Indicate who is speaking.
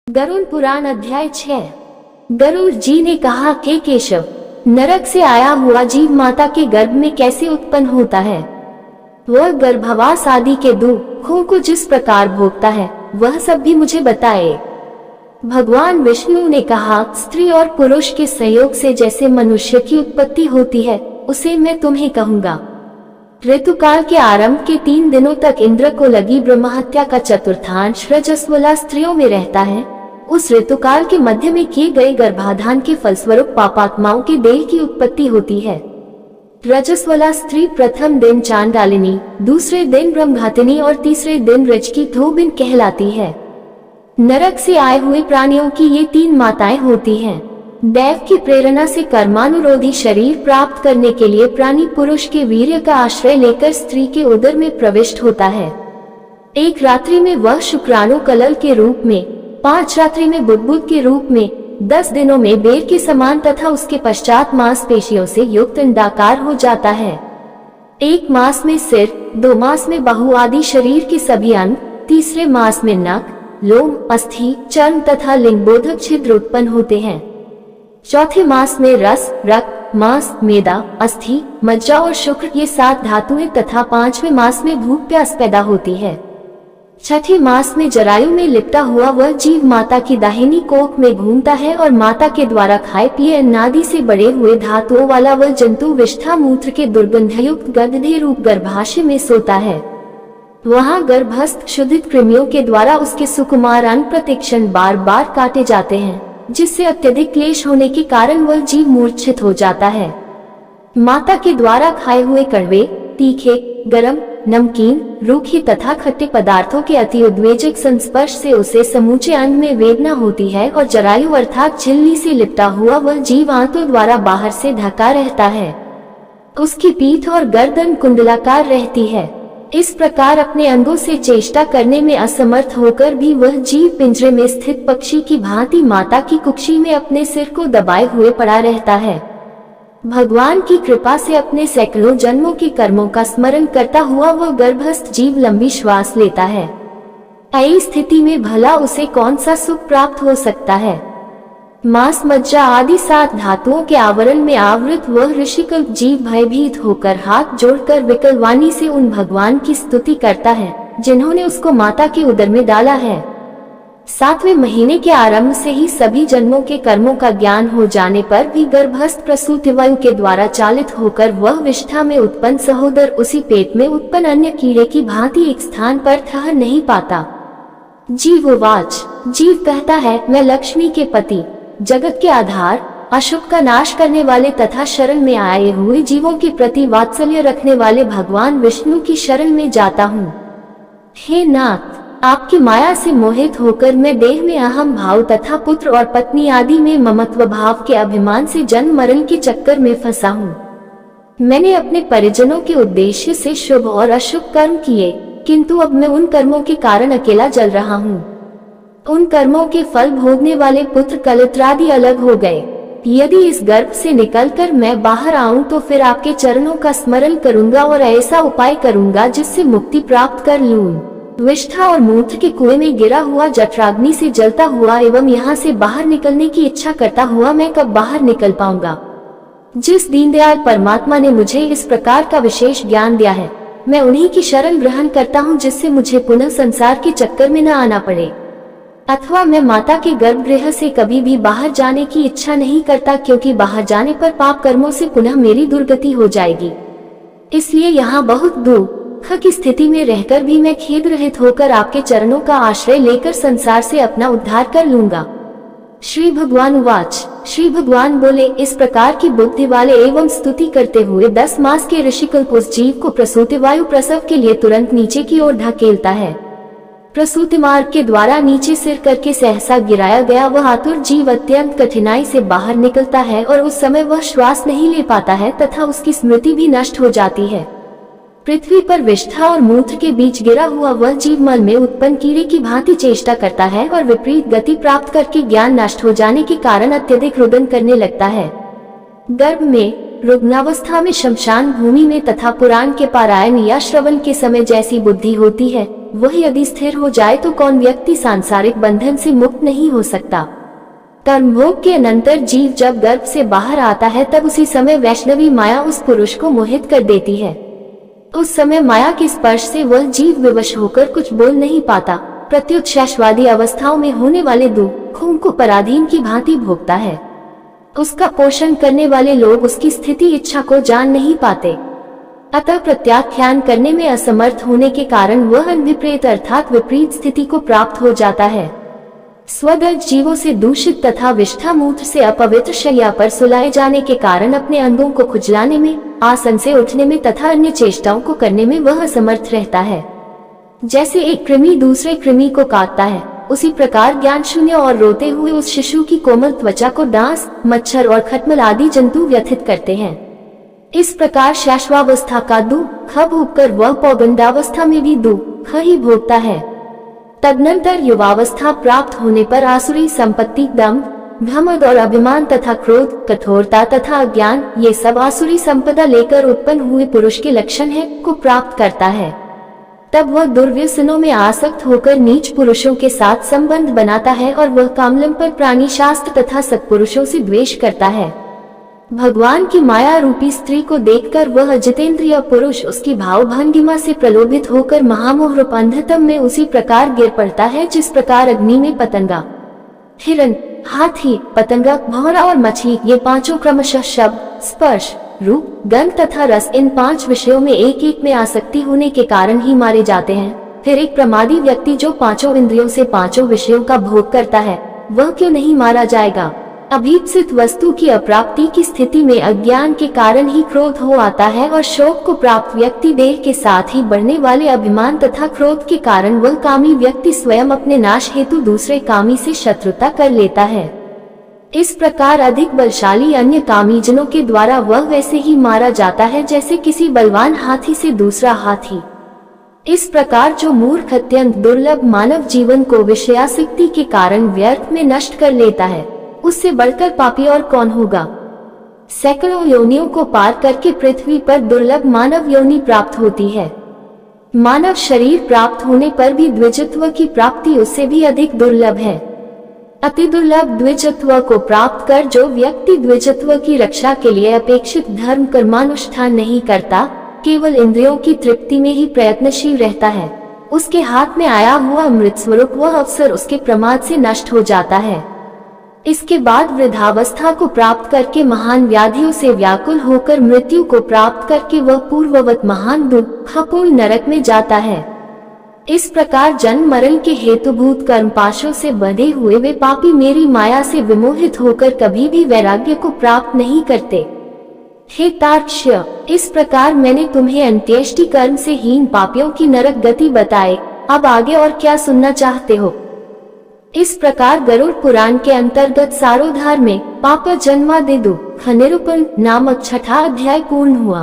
Speaker 1: गरुड़ पुराण अध्याय 6। गरुड़ जी ने कहा, हे केशव, नरक से आया हुआ जीव माता के गर्भ में कैसे उत्पन्न होता है? वह गर्भवास आदि के दुखों को जिस प्रकार भोगता है वह सब भी मुझे बताए। भगवान विष्णु ने कहा, स्त्री और पुरुष के संयोग से जैसे मनुष्य की उत्पत्ति होती है उसे मैं तुम्हें कहूँगा। ऋतुकाल के आरंभ के 3 दिनों तक इंद्र को लगी ब्रह्महत्या का चतुर्थांश रजस्वला स्त्रियों में रहता है। उस ऋतुकाल के मध्य में किए गए गर्भाधान के फलस्वरूप पापात्माओं के देह की उत्पत्ति होती है। रजस्वला स्त्री प्रथम दिन चांडालिनी, दूसरे दिन ब्रह्मघातिनी और तीसरे दिन रजकी धोबिन कहलाती है। नरक से आए हुए प्राणियों की ये 3 माताएं होती हैं। दैव की प्रेरणा से कर्मानुरोधी शरीर प्राप्त करने के लिए प्राणी पुरुष के वीर्य का आश्रय लेकर स्त्री के उदर में प्रविष्ट होता है। एक रात्रि में वह शुक्राणु कलल के रूप में, 5 रात्रि में बुद्बुद के रूप में, 10 दिनों में बेर के समान तथा उसके पश्चात मांसपेशियों से युक्त अंडाकार हो जाता है। 1 मास में सिर, 2 मास में बाहु आदि शरीर के सभी अंग, तीसरे मास में नख, लोम, अस्थि, चर्म तथा लिंगबोधक छिद्र उत्पन्न होते हैं। चौथे मास में रस, रक्त, मांस, मेदा, अस्थि, मज्जा और शुक्र ये 7 धातुएं तथा 5वें मास में भूख प्यास पैदा होती है। छठे मास में जरायु में लिपटा हुआ वह जीव माता की दाहिनी कोख में घूमता है और माता के द्वारा खाए पिए अन्नादि से बड़े हुए धातुओं वाला वह जंतु विष्ठा मूत्र के दुर्गंधयुक्त गंधे रूप गर्भाशय में सोता है। वहाँ गर्भस्थ क्षुधित कृमियों के द्वारा उसके सुकुमार अंग प्रतिक्षण बार बार काटे जाते हैं, जिससे अत्यधिक क्लेश होने के कारण वह जीव मूर्छित हो जाता है। माता के द्वारा खाए हुए कड़वे, तीखे, गरम, नमकीन, रूखी तथा खट्टे पदार्थों के अति उद्वेजक संस्पर्श से उसे समूचे अंग में वेदना होती है और जरायु अर्थात झिल्ली से लिपटा हुआ वह जीव आंतों द्वारा बाहर से ढका रहता है। उसकी पीठ और गर्दन कुंडलाकार रहती है। इस प्रकार अपने अंगों से चेष्टा करने में असमर्थ होकर भी वह जीव पिंजरे में स्थित पक्षी की भांति माता की कुक्षी में अपने सिर को दबाए हुए पड़ा रहता है। भगवान की कृपा से अपने सैकड़ों जन्मों के कर्मों का स्मरण करता हुआ वह गर्भस्थ जीव लंबी श्वास लेता है। ऐसी स्थिति में भला उसे कौन सा सुख प्राप्त हो सकता है? मांस, मज्जा आदि 7 धातुओं के आवरण में आवृत वह ऋषिकल्प जीव भयभीत होकर हाथ जोड़कर विकल वाणी से उन भगवान की स्तुति करता है जिन्होंने उसको माता के उदर में डाला है। 7वें महीने के आरंभ से ही सभी जन्मों के कर्मों का ज्ञान हो जाने पर भी गर्भस्थ प्रसूति वायु के द्वारा चालित होकर वह विष्ठा में उत्पन्न सहोदर उसी पेट में उत्पन्न अन्य कीड़े की भांति एक स्थान पर ठहर नहीं पाता। जीवोवाच, जीव कहता है, मैं लक्ष्मी के पति, जगत के आधार, अशुभ का नाश करने वाले तथा शरण में आए हुए जीवों के प्रति वात्सल्य रखने वाले भगवान विष्णु की शरण में जाता हूँ। हे नाथ, आपकी माया से मोहित होकर मैं देह में अहम भाव तथा पुत्र और पत्नी आदि में ममत्व भाव के अभिमान से जन्म मरण के चक्कर में फंसा हूँ। मैंने अपने परिजनों के उद्देश्य से शुभ और अशुभ कर्म किए, किंतु अब मैं उन कर्मों के कारण अकेला जल रहा हूँ। उन कर्मों के फल भोगने वाले पुत्र कलत्रादि अलग हो गए। यदि इस गर्भ से निकलकर मैं बाहर आऊं तो फिर आपके चरणों का स्मरण करूंगा और ऐसा उपाय करूंगा जिससे मुक्ति प्राप्त कर लूं। विष्ठा और मूत्र के कुएं में गिरा हुआ जठराग्नि से जलता हुआ एवं यहाँ से बाहर निकलने की इच्छा करता हुआ मैं कब बाहर निकल पाऊंगा? जिस दीनदयाल परमात्मा ने मुझे इस प्रकार का विशेष ज्ञान दिया है, मैं उन्हीं की शरण ग्रहण करता हूँ जिससे मुझे पुनः संसार के चक्कर में न आना पड़े। अथवा मैं माता के गर्भगृह से कभी भी बाहर जाने की इच्छा नहीं करता, क्योंकि बाहर जाने पर पाप कर्मों से पुनः मेरी दुर्गति हो जाएगी। इसलिए यहाँ बहुत दुख की स्थिति में रहकर भी मैं खेद रहित होकर आपके चरणों का आश्रय लेकर संसार से अपना उद्धार कर लूंगा। श्री भगवान उवाच, श्री भगवान बोले, इस प्रकार की बुद्धि वाले एवं स्तुति करते हुए 10 मास के ऋषिकल्प उस जीव को प्रसूति वायु प्रसव के लिए तुरंत नीचे की ओर धकेलता है। प्रसूति मार्ग के द्वारा नीचे सिर करके सहसा गिराया गया वह आतुर जीव अत्यंत कठिनाई से बाहर निकलता है और उस समय वह श्वास नहीं ले पाता है तथा उसकी स्मृति भी नष्ट हो जाती है। पृथ्वी पर विष्ठा और मूत्र के बीच गिरा हुआ वह जीव मल में उत्पन्न कीड़े की भांति चेष्टा करता है और विपरीत गति प्राप्त करके ज्ञान नष्ट हो जाने के कारण अत्यधिक रुदन करने लगता है। गर्भ में रुग्णावस्था में शमशान भूमि में तथा पुराण के पारायण या श्रवण के समय जैसी बुद्धि होती है, वह यदि स्थिर हो जाए तो कौन व्यक्ति सांसारिक बंधन से मुक्त नहीं हो सकता। कर्मभोग के अनंतर जीव जब गर्भ से बाहर आता है तब उसी समय वैष्णवी माया उस पुरुष को मोहित कर देती है। उस समय माया के स्पर्श से वह जीव विवश होकर कुछ बोल नहीं पाता, प्रत्युत शैशवादी अवस्थाओं में होने वाले दुखों को पराधीन की भांति भोगता है। उसका पोषण करने वाले लोग उसकी स्थिति इच्छा को जान नहीं पाते, अतः प्रत्याख्यान करने में असमर्थ होने के कारण वह अनभिप्रेत अर्थात विपरीत स्थिति को प्राप्त हो जाता है। स्वदर्ज जीवों से दूषित तथा विष्ठा मूत्र से अपवित्र शैया पर सुलाए जाने के कारण अपने अंगों को खुजलाने में, आसन से उठने में तथा अन्य चेष्टाओं को करने में वह असमर्थ रहता है। जैसे एक कृमि दूसरे कृमि को काटता है, उसी प्रकार ज्ञान शून्य और रोते हुए उस शिशु की कोमल त्वचा को डांस, मच्छर और खटमल आदि जंतु व्यथित करते हैं। इस प्रकार शैशवावस्था का दुख भोगकर वह पौगंडावस्था में भी दुख ही भोगता है। तदनंतर युवावस्था प्राप्त होने पर आसुरी संपत्ति, दम्भ, भ्रमद और अभिमान तथा क्रोध, कठोरता तथा अज्ञान, ये सब आसुरी संपदा लेकर उत्पन्न हुए पुरुष के लक्षण है को प्राप्त करता है। तब वह दुर्व्यसनों में आसक्त होकर नीच पुरुषों के साथ संबंध बनाता है और वह कामलम पर प्राणी शास्त्र तथा सत्पुरुषों से द्वेष करता है। भगवान की माया रूपी स्त्री को देखकर वह जितेंद्रिय पुरुष उसकी भाव भंगिमा से प्रलोभित होकर महामोह रूप अंधतम में उसी प्रकार गिर पड़ता है जिस प्रकार अग्नि में पतंगा, हिरण, हाथी, पतंगा, भौरा और मछली ये पांचों क्रमशः शब्द, स्पर्श, रूप, गंध तथा रस इन 5 विषयों में एक एक में आसक्ति होने के कारण ही मारे जाते हैं। फिर एक प्रमादी व्यक्ति जो 5 इंद्रियों से 5 विषयों का भोग करता है, वह क्यों नहीं मारा जाएगा? अभीप्सित वस्तु की अप्राप्ति की स्थिति में अज्ञान के कारण ही क्रोध हो आता है और शोक को प्राप्त व्यक्ति देह के साथ ही बढ़ने वाले अभिमान तथा क्रोध के कारण वह कामी व्यक्ति स्वयं अपने नाश हेतु दूसरे कामी से शत्रुता कर लेता है। इस प्रकार अधिक बलशाली अन्य कामी जनों के द्वारा वह वैसे ही मारा जाता है जैसे किसी बलवान हाथी से दूसरा हाथी। इस प्रकार जो मूर्ख अत्यंत दुर्लभ मानव जीवन को विषयासक्ति के कारण व्यर्थ में नष्ट कर लेता है, उससे बढ़कर पापी और कौन होगा। सैकड़ों योनियों को पार करके पृथ्वी पर दुर्लभ मानव योनि प्राप्त होती है। मानव शरीर प्राप्त होने पर भी द्विजत्व की प्राप्ति उससे भी अधिक दुर्लभ है। अति दुर्लभ द्विजत्व को प्राप्त कर जो व्यक्ति द्विजत्व की रक्षा के लिए अपेक्षित धर्म कर्मानुष्ठान नहीं करता, केवल इंद्रियों की तृप्ति में ही प्रयत्नशील रहता है, उसके हाथ में आया हुआ अमृत स्वरूप वह अवसर उसके प्रमाद से नष्ट हो जाता है। इसके बाद वृद्धावस्था को प्राप्त करके महान व्याधियों से व्याकुल होकर मृत्यु को प्राप्त करके वह पूर्ववत महान दुखपूर्ण नरक में जाता है। इस प्रकार जन्म मरण के हेतुभूत कर्म पाशों से बंधे हुए वे पापी मेरी माया से विमोहित होकर कभी भी वैराग्य को प्राप्त नहीं करते। हे तार्क्ष्य, इस प्रकार मैंने तुम्हें अंत्येष्टि कर्म से हीन पापियों की नरक गति बताए, अब आगे और क्या सुनना चाहते हो? इस प्रकार गरुड़ पुराण के अंतर्गत सारोद्धार में पाप जन्मादि दुख निरूपण नामक 6ठा अध्याय पूर्ण हुआ।